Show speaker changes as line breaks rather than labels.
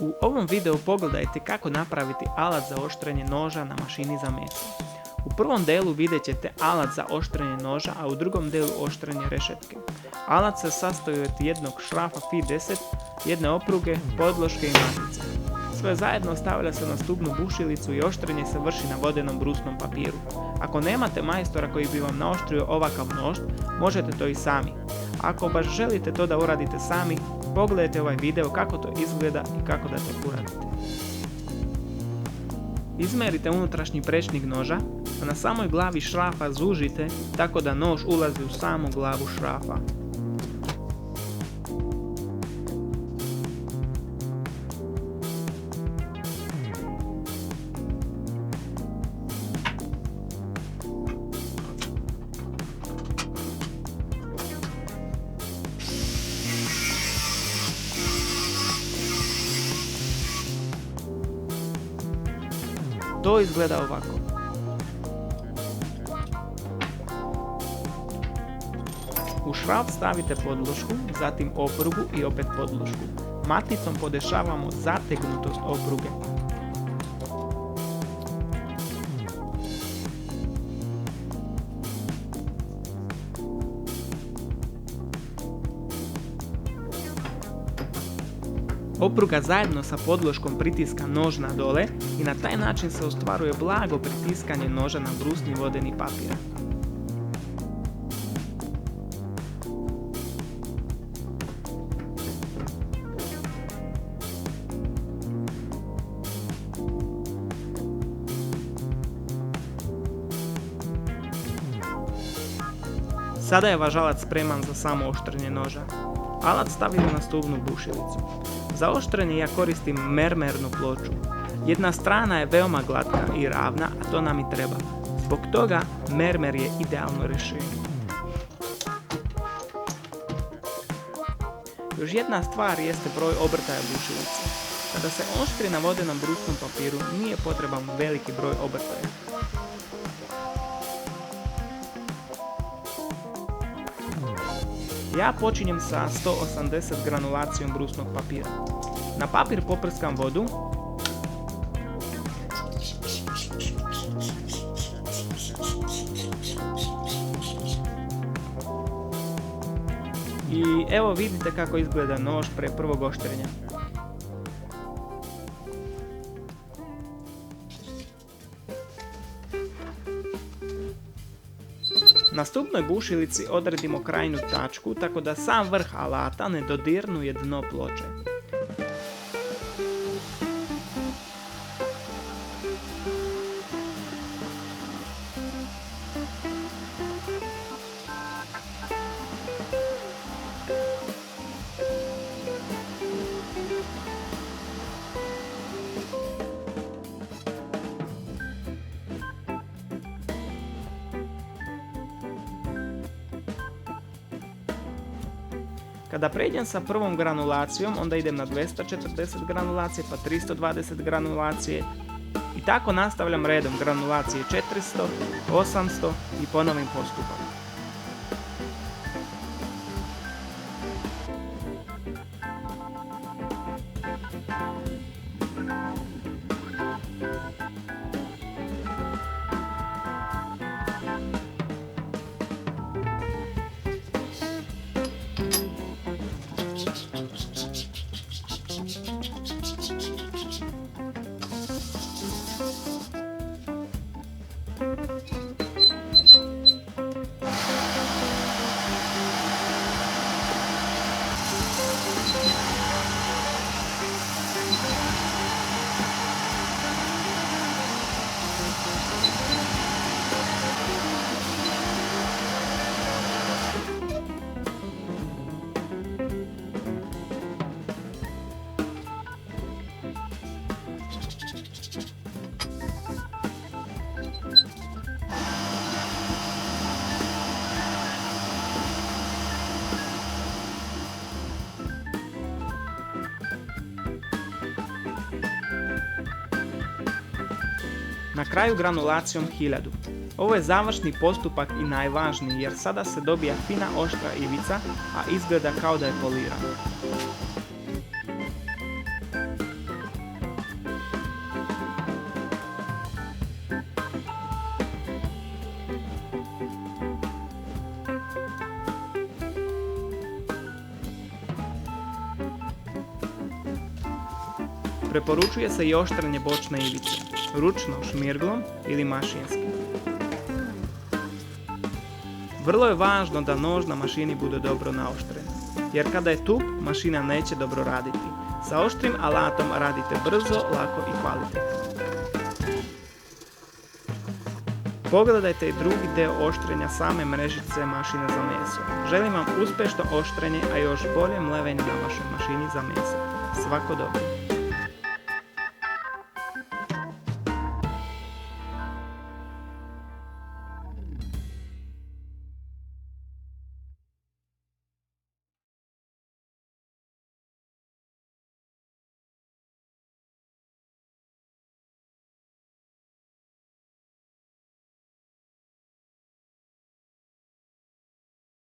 U ovom videu pogledajte kako napraviti alat za oštrenje noža na mašini za meso. U prvom delu vidjet ćete alat za oštrenje noža, a u drugom delu oštrenje rešetke. Alat se sastoji od jednog šrafa Fi10, jedne opruge, podloške i matice. Sve zajedno stavlja se na stubnu bušilicu i oštrenje se vrši na vodenom brusnom papiru. Ako nemate majstora koji bi vam naoštrio ovakav nož, možete to i sami. Ako baš želite to da uradite sami, pogledajte ovaj video kako to izgleda i kako da to uradite. Izmerite unutrašnji prečnik noža, a na samoj glavi šrafa zužite tako da nož ulazi u samu glavu šrafa. To izgleda ovako. U šraf stavite podlošku, zatim oprugu i opet podlošku. Maticom podešavamo zategnutost opruge. Opruga zajedno sa podloškom pritiska nož na dole i na taj način se ostvaruje blago pritiskanje noža na brusni vodeni papir. Sada je vaš alat spreman za samo oštrenje noža. Alat stavimo na stubnu bušilicu. Za oštrenje ja koristim mermernu ploču. Jedna strana je veoma glatka i ravna, a to nam i treba. Zbog toga mermer je idealno rješenje. Još jedna stvar jeste broj obrtaja bušilice. Kada se oštri na vodenom brusnom papiru nije potreban veliki broj obrtaja. Ja počinjem sa 180 granulacijom brusnog papira. Na papir poprskam vodu. I evo vidite kako izgleda nož pre prvog oštrenja. Na stubnoj bušilici odredimo krajnju tačku tako da sam vrh alata ne dodirnuje dno ploče. Kada pređem sa prvom granulacijom, onda idem na 240 granulacije, pa 320 granulacije i tako nastavljam redom granulacije 400, 800 i ponovim postupom. Na kraju granulacijom 1000. Ovo je završni postupak i najvažniji jer sada se dobija fina oštra ivica, a izgleda kao da je polirano. Preporučuje se i oštrenje bočne ivice, ručno šmirglom ili mašinski. Vrlo je važno da nož na mašini bude dobro naoštren, jer kada je tup, mašina neće dobro raditi. Sa oštrim alatom radite brzo, lako i kvalitetno. Pogledajte i drugi deo oštrenja same mrežice mašine za meso. Želim vam uspješno oštrenje, a još bolje mlevenje na vašoj mašini za meso. Svako dobro!